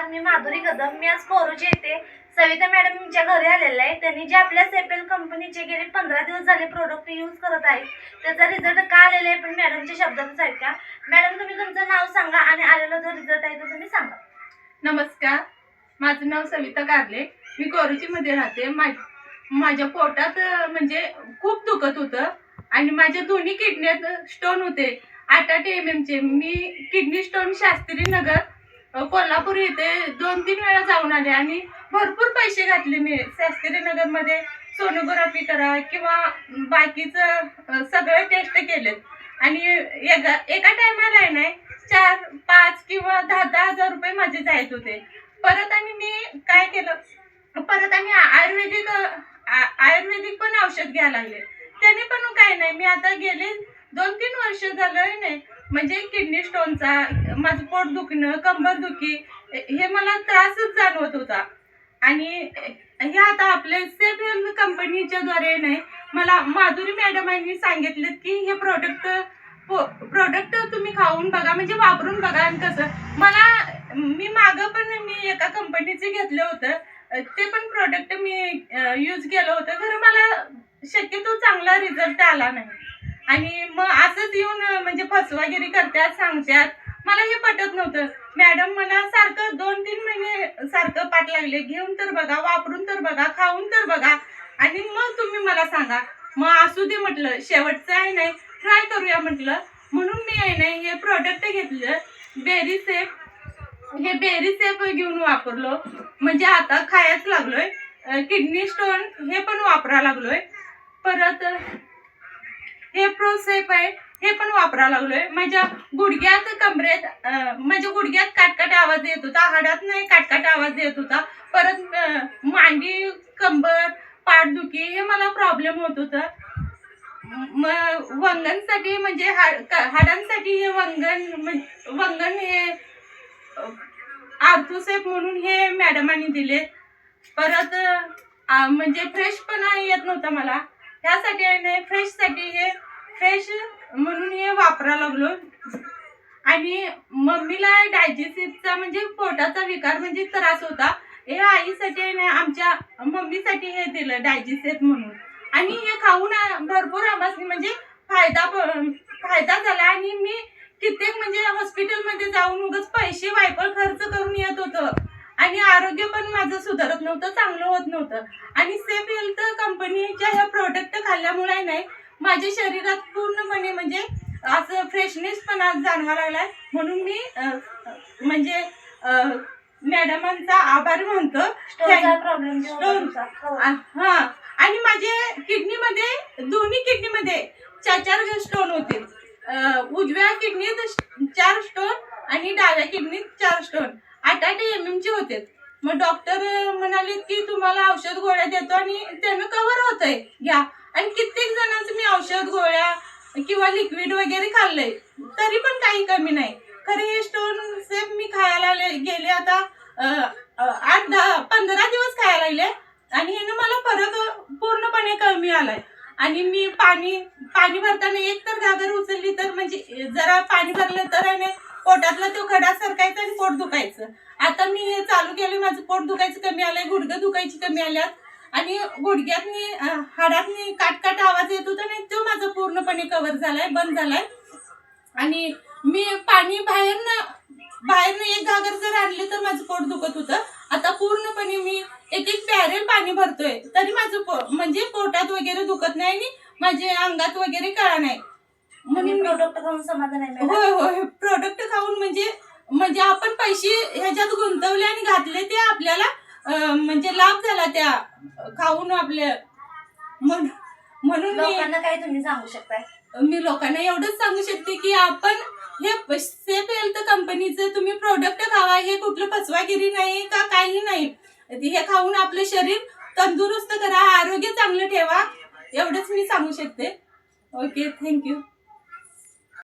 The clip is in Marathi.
नमस्कार, मी माधुरी कदम. मी आज कोरोची येथे सविता मॅडमच्या घरी आलेले आहे. त्यांनी जे आपल्या सेपेल कंपनीचे गेले 15 दिवस झाले प्रोडक्ट यूज करत आहेत, त्याचा रिझल्ट का आलेला आहे पण मॅडमच्या शब्दातच आहेत का? मॅडम, तुम्ही तुमचं नाव सांगा आणि आलेला जो रिझल्ट आहे तो तुम्ही सांगा. नमस्कार, माझं नाव सविता कारले. मी कोरोची मध्ये राहते. माझ्या पोटात म्हणजे खूप दुखत होतं आणि माझ्या दोन्ही किडनीत स्टोन होते 8 mm चे. मी किडनी स्टोन शास्त्रीनगर कोल्हापूर येथे 2-3 वेळा जाऊन आले आणि भरपूर पैसे घातले. मी शास्त्रीनगर मध्ये सोनोग्राफी करा किंवा बाकीचं सगळे टेस्ट केलेत आणि एका टायमाला आहे नाही 4, 5 किंवा 10 हजार रुपये माझे जायत होते. परत आणि मी काय केलं, परत आणि आयुर्वेदिक पण औषध घ्यायला लागले. त्याने पण काय नाही. मी आता गेले 2-3 वर्ष झालं नाही म्हणजे किडनी स्टोनचा, माझं पोट दुखणं, कंबर दुखी हे मला त्रासच जाणवत होता. आणि हे आता आपले सेफ हेल्थ कंपनीच्या द्वारे नाही मला माधुरी मॅडमांनी सांगितले की हे प्रोडक्ट तुम्ही खाऊन बघा, म्हणजे वापरून बघा. आणि कसं मी मागं पण मी एका कंपनीचे घेतलं होतं, ते पण प्रोडक्ट मी यूज केलं होतं, खरं मला शक्यतो चांगला रिझल्ट आला नाही. आणि मग असंच येऊन म्हणजे फसवागिरी करतात, सांगतात, मला हे पटत नव्हतं. मॅडम मला सारखं 2-3 महिने सारखं पाठ लागले, घेऊन तर बघा, वापरून तर बघा, खाऊन तर बघा आणि मग तुम्ही मला सांगा. मग असू दे म्हटलं, शेवटचं आहे नाही, ट्राय करूया म्हटलं. म्हणून मी आहे नाही हे प्रोडक्ट घेतलं, बेरी सेफ. हे बेरी सेफ घेऊन वापरलो, म्हणजे आता खायच लागलोय. किडनी स्टोन हे पण वापरा लागलोय. परत हे प्रो सेफ आहे, हे पण वापरा लागलोय. माझ्या गुडघ्यात, कमरेत, माझ्या गुडघ्यात काटकाट आवाज येत होता, हाडात नाही काटकाट आवाज येत होता. परत मांडी, कंबर, पाठदुखी हे मला प्रॉब्लेम होत होता. वंगणसाठी म्हणजे हाडांसाठी हे वंगण हे आर्थोसेफ म्हणून हे मॅडमांनी दिले. परत म्हणजे फ्रेशपणा येत नव्हता मला, त्यासाठी नाही फ्रेशसाठी हे फ्रेश म्हणून हे वापरा लागलो. आणि मम्मीला डायजेस्टिव्हचा म्हणजे पोटाचा विकार म्हणजे त्रास होता, हे आईसाठी नाही आमच्या मम्मीसाठी हे दिलं डायजेस्टिव्ह म्हणून. आणि हे खाऊन भरपूर आम्हाला म्हणजे फायदा झाला. आणि मी कित्येक म्हणजे हॉस्पिटलमध्ये जाऊन उगाच पैसे वायफळ खर्च करून येत होतं आणि आरोग्य पण माझं सुधारत नव्हतं, चांगलं होत नव्हतं. आणि सेफ हेल्थ कंपनीच्या ह्या प्रोडक्ट खाल्ल्यामुळे नाही माझ्या शरीरात पूर्णपणे म्हणजे असं फ्रेशनेसपणा जाणवा लागलाय. म्हणून मी म्हणजे मॅडमांचा आभार मानतो. हा. आणि माझे किडनीमध्ये, दोन्ही किडनीमध्ये 4 स्टोन होते. उजव्या किडनीत 4 स्टोन आणि डाव्या किडनीत 4 स्टोन 8 mm चे होते. मग डॉक्टर म्हणाले की तुम्हाला औषध गोळ्या देतो आणि त्यानं कव्हर होतंय, घ्या. आणि कित्येक जणांचं मी औषध गोळ्या किंवा लिक्विड वगैरे खाल्लंय, तरी पण काही कमी नाही. खरं हे स्टोन सेफ मी खायला गेले आता 8-15 दिवस खायला लागले आणि ह्यानं मला फरक पूर्णपणे कमी आलाय. आणि मी पाणी भरताना एक तर घागर उचलली तर म्हणजे जरा पाणी भरलं तर आहे पोटातला तो खडा सरकायचा आणि पोट दुखायचं. आता मी हे चालू केलं, माझं पोट दुखायचं कमी आलंय, गुडघं दुखायची कमी आल्यात आणि गुडघ्यातनी हाडातनी काटकाट आवाज येत होता नाही तो माझा पूर्णपणे कव्हर झालाय, बंद झालाय. आणि मी पाणी बाहेरनं एक घागर जर आणली तर माझं पोट दुखत होतं. आता पूर्णपणे मी एक बॅरेल पाणी भरतोय तरी माझं म्हणजे पोटात वगैरे दुखत नाही आणि माझ्या अंगात वगैरे कळा नाही. म्हणून प्रोडक्ट खाऊन समाधान आहे. होय, प्रोडक्ट खाऊन म्हणजे आपण पैसे ह्याच्यात गुंतवले आणि घातले ते आपल्याला म्हणजे लाभ झाला त्या खाऊन आपल्या. म्हणून लोकांना काय तुम्ही सांगू शकताय? मी लोकांना एवढंच सांगू शकते की आपण हे सेफ हेल्थ कंपनीचं तुम्ही प्रोडक्ट खावा. हे कुठलं फसवागिरी नाही का काही नाही. हे खाऊन आपलं शरीर तंदुरुस्त करा, आरोग्य चांगलं ठेवा, एवढंच मी सांगू शकते. Okay, thank you.